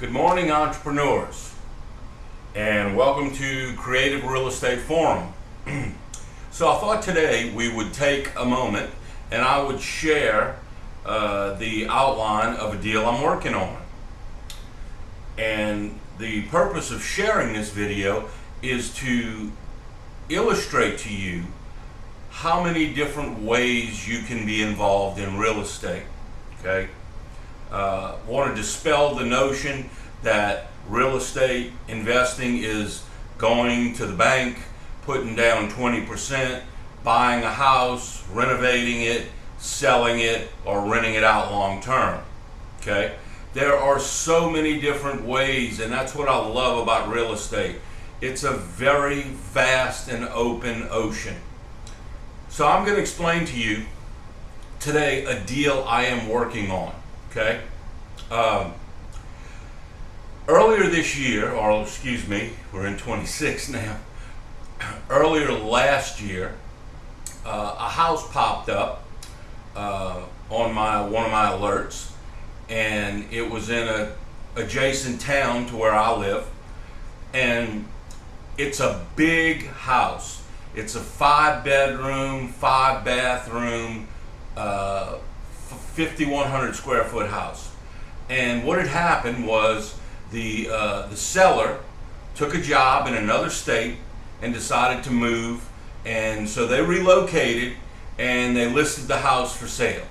Good morning, entrepreneurs, and welcome to Creative Real Estate Forum. So I thought today we would take a moment and I would share the outline of a deal I'm working on. And the purpose of sharing this video is to illustrate to you how many different ways you can be involved in real estate. Okay? Want to dispel the notion that real estate investing is going to the bank, putting down 20%, buying a house, renovating it, selling it, or renting it out long term. Okay? There are so many different ways, and that's what I love about real estate. It's a very vast and open ocean. So I'm going to explain to you today a deal I am working on. Okay? Earlier this year, or excuse me, we're in 26 now. Earlier last year, a house popped up on one of my alerts, and it was in a adjacent town to where I live, and it's a big house. It's a 5-bedroom, 5-bathroom, 5,100 square foot house. And what had happened was the seller took a job in another state and decided to move, and so they relocated and they listed the house for sale.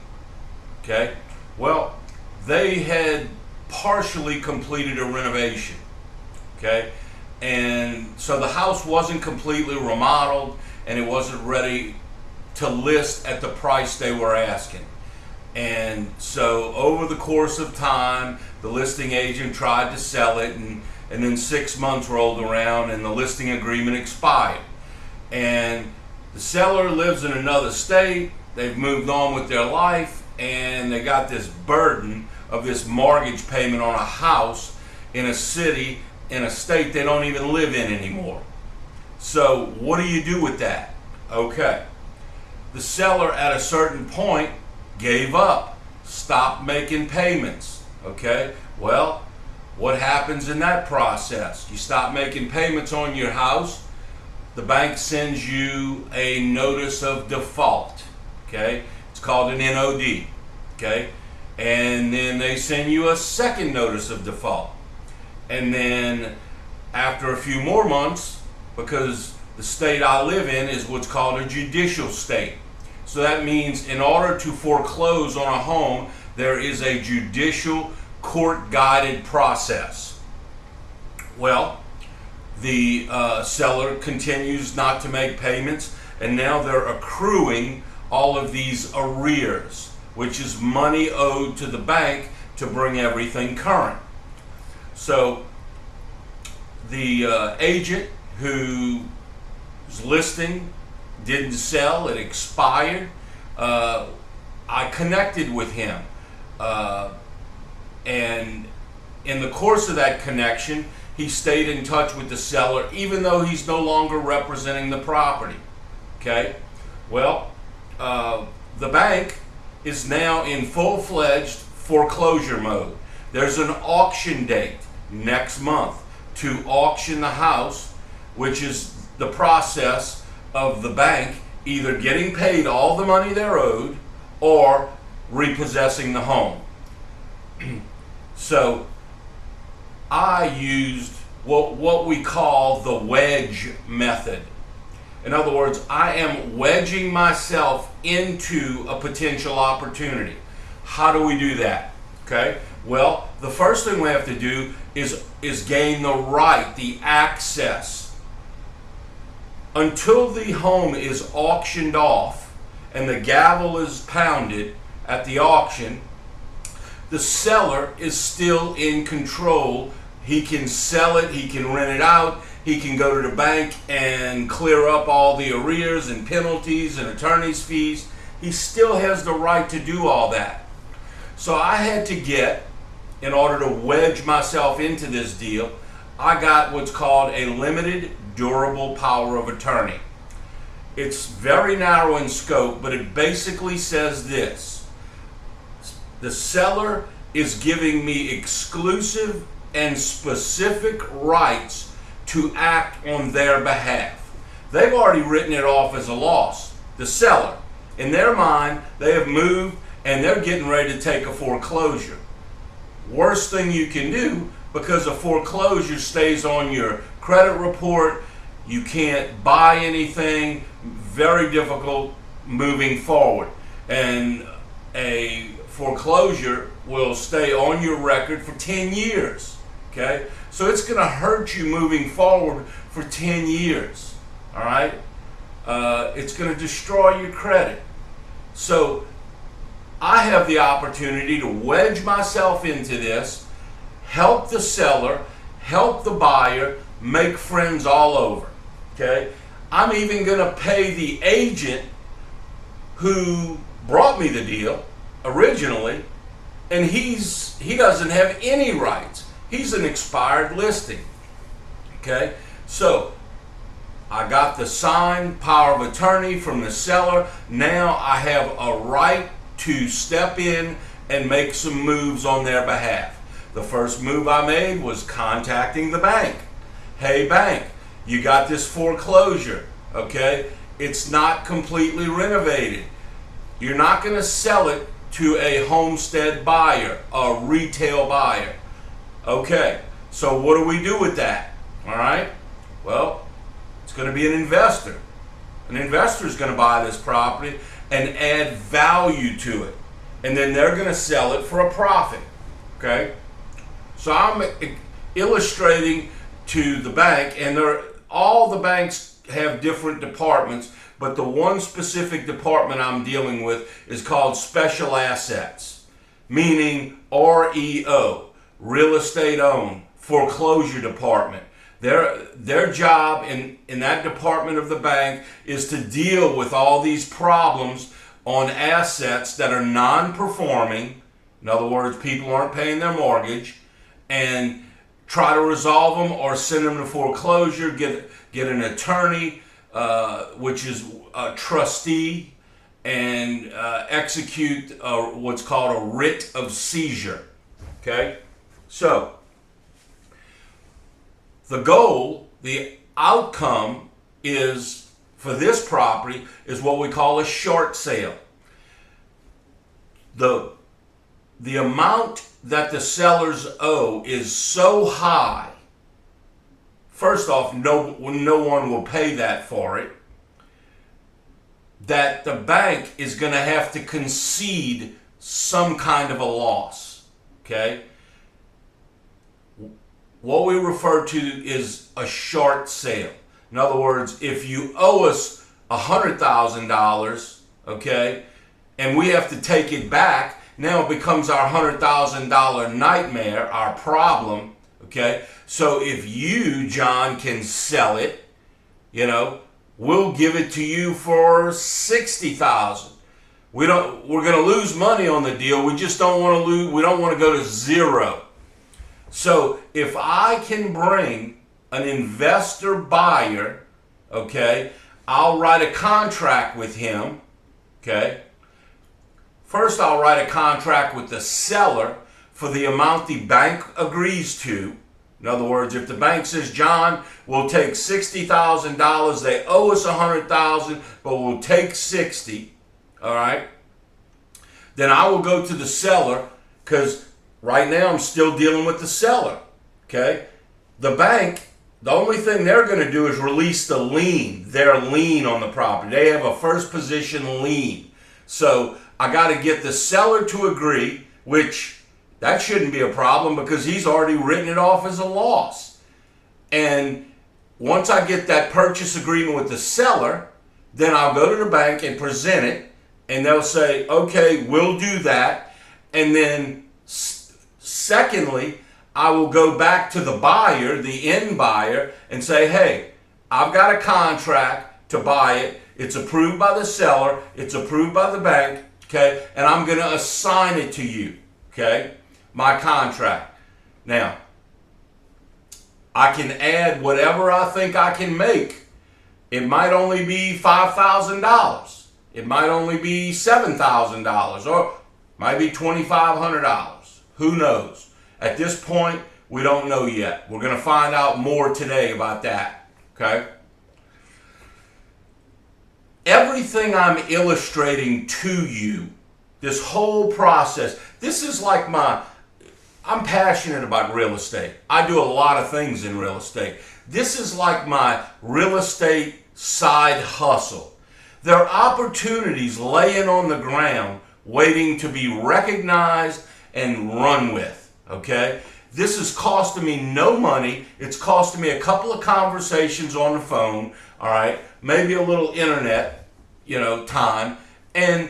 Okay? Well, they had partially completed a renovation. Okay? And so the house wasn't completely remodeled and it wasn't ready to list at the price they were asking. And so over the course of time, the listing agent tried to sell it, and then 6 months rolled around and the listing agreement expired. And the seller lives in another state, they've moved on with their life, and they got this burden of this mortgage payment on a house in a city, in a state they don't even live in anymore. So what do you do with that? Okay. The seller at a certain point gave up, stopped making payments. Okay? Well, what happens in that process? You stop making payments on your house, the bank sends you a notice of default. Okay? It's called an NOD. Okay? And then they send you a second notice of default. And then after a few more months, because the state I live in is what's called a judicial state. So that means in order to foreclose on a home, there is a judicial court-guided process. Well, the seller continues not to make payments, and now they're accruing all of these arrears, which is money owed to the bank to bring everything current. So the agent whose listing didn't sell, it expired, I connected with him. And in the course of that connection, he stayed in touch with the seller even though he's no longer representing the property. Okay? Well, the bank is now in full-fledged foreclosure mode. There's an auction date next month to auction the house, which is the process of the bank either getting paid all the money they're owed or repossessing the home. So I used what we call the wedge method. In other words, I am wedging myself into a potential opportunity. How do we do that? Okay? Well, the first thing we have to do is gain the right, the access. Until the home is auctioned off and the gavel is pounded at the auction, the seller is still in control. He can sell it, he can rent it out, he can go to the bank and clear up all the arrears and penalties and attorney's fees. He still has the right to do all that. So I had to get, in order to wedge myself into this deal, I got what's called a limited durable power of attorney. It's very narrow in scope, but it basically says this: the seller is giving me exclusive and specific rights to act on their behalf. They've already written it off as a loss. The seller, in their mind, they have moved and they're getting ready to take a foreclosure. Worst thing you can do, because a foreclosure stays on your credit report. You can't buy anything. Very difficult moving forward. And a foreclosure will stay on your record for 10 years. Okay? So it's going to hurt you moving forward for 10 years. All right? It's going to destroy your credit. So I have the opportunity to wedge myself into this, help the seller, help the buyer, make friends all over. Okay? I'm even going to pay the agent who brought me the deal originally, and he doesn't have any rights. He's an expired listing. Okay? So I got the signed power of attorney from the seller. Now I have a right to step in and make some moves on their behalf. The first move I made was contacting the bank. Hey bank, you got this foreclosure, okay? It's not completely renovated. You're not going to sell it to a homestead buyer, a retail buyer. Okay, so what do we do with that? All right, well, it's going to be an investor. An investor is going to buy this property and add value to it. And then they're going to sell it for a profit. Okay? So I'm illustrating to the bank, and all the banks have different departments, but the one specific department I'm dealing with is called special assets, meaning REO, real estate owned, foreclosure department. Their job in that department of the bank is to deal with all these problems on assets that are non-performing. In other words, people aren't paying their mortgage, and try to resolve them or send them to foreclosure, get an attorney, which is a trustee, and execute what's called a writ of seizure. Okay? So the goal, the outcome is, for this property, is what we call a short sale. The amount that the sellers owe is so high. First off, no one will pay that for it, that the bank is going to have to concede some kind of a loss. Okay? What we refer to is a short sale. In other words, if you owe us $100,000, okay, and we have to take it back, now it becomes our $100,000 nightmare, our problem, okay? So if you, John, can sell it, we'll give it to you for $60,000. We're going to lose money on the deal. We just don't want to lose. We don't want to go to zero. So if I can bring an investor buyer, okay, I'll write a contract with him, okay? First, I'll write a contract with the seller for the amount the bank agrees to. In other words, if the bank says, John, we'll take $60,000, they owe us $100,000, but we'll take $60,000, all right? Then I will go to the seller, because right now I'm still dealing with the seller, okay? The bank, the only thing they're going to do is release the lien, their lien on the property. They have a first position lien. So I got to get the seller to agree, which that shouldn't be a problem because he's already written it off as a loss. And once I get that purchase agreement with the seller, then I'll go to the bank and present it, and they'll say, okay, we'll do that. And then secondly, I will go back to the buyer, the end buyer, and say, hey, I've got a contract to buy it. It's approved by the seller. It's approved by the bank, okay? And I'm going to assign it to you, okay? My contract. Now, I can add whatever I think I can make. It might only be $5,000. It might only be $7,000, or it might be $2,500. Who knows? At this point, We don't know yet. We're going to find out more today about that. Okay? Everything I'm illustrating to you, this whole process, this is like I'm passionate about real estate. I do a lot of things in real estate. This is like my real estate side hustle. There are opportunities laying on the ground waiting to be recognized and run with, okay? This is costing me no money. It's costing me a couple of conversations on the phone, all right? Maybe a little internet, time. And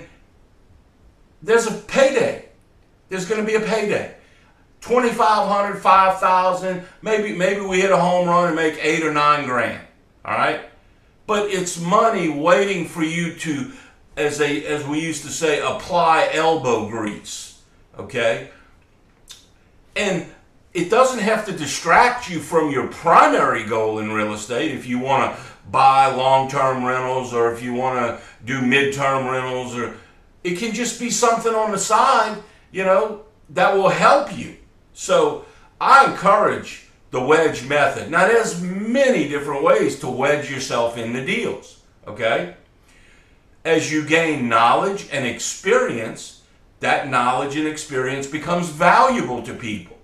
there's a payday. There's going to be a payday. $2,500, $5,000, maybe we hit a home run and make $8 or $9 grand, all right? But it's money waiting for you to, as we used to say, apply elbow grease, okay? And it doesn't have to distract you from your primary goal in real estate. If you want to buy long-term rentals, or if you want to do mid-term rentals, or it can just be something on the side, that will help you. So I encourage the wedge method. Now, there's many different ways to wedge yourself into deals, okay? As you gain knowledge and experience, that knowledge and experience becomes valuable to people.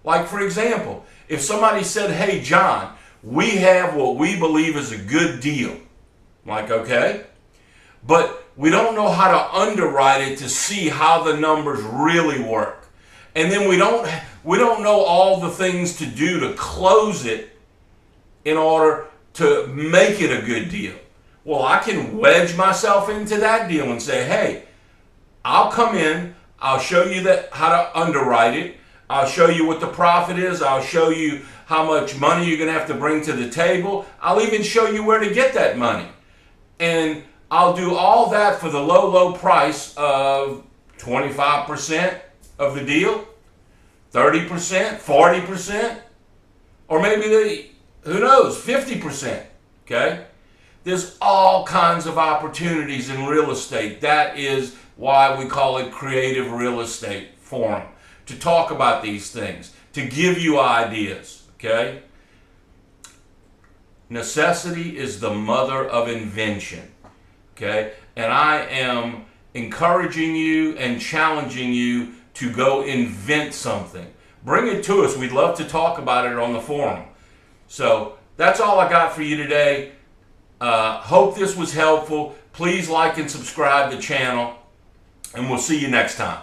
Like, for example, if somebody said, hey, John, we have what we believe is a good deal. I'm like, okay, but we don't know how to underwrite it to see how the numbers really work. And then we don't know all the things to do to close it in order to make it a good deal. Well, I can wedge myself into that deal and say, hey, I'll come in, I'll show you how to underwrite it, I'll show you what the profit is, I'll show you how much money you're going to have to bring to the table, I'll even show you where to get that money. And I'll do all that for the low price of 25% of the deal, 30%, 40%, or maybe who knows, 50%, okay? There's all kinds of opportunities in real estate. That is why we call it Creative Real Estate Forum, to talk about these things, to give you ideas, okay? Necessity is the mother of invention, okay? And I am encouraging you and challenging you to go invent something. Bring it to us. We'd love to talk about it on the forum. So that's all I got for you today. Hope this was helpful. Please like and subscribe to the channel, and we'll see you next time.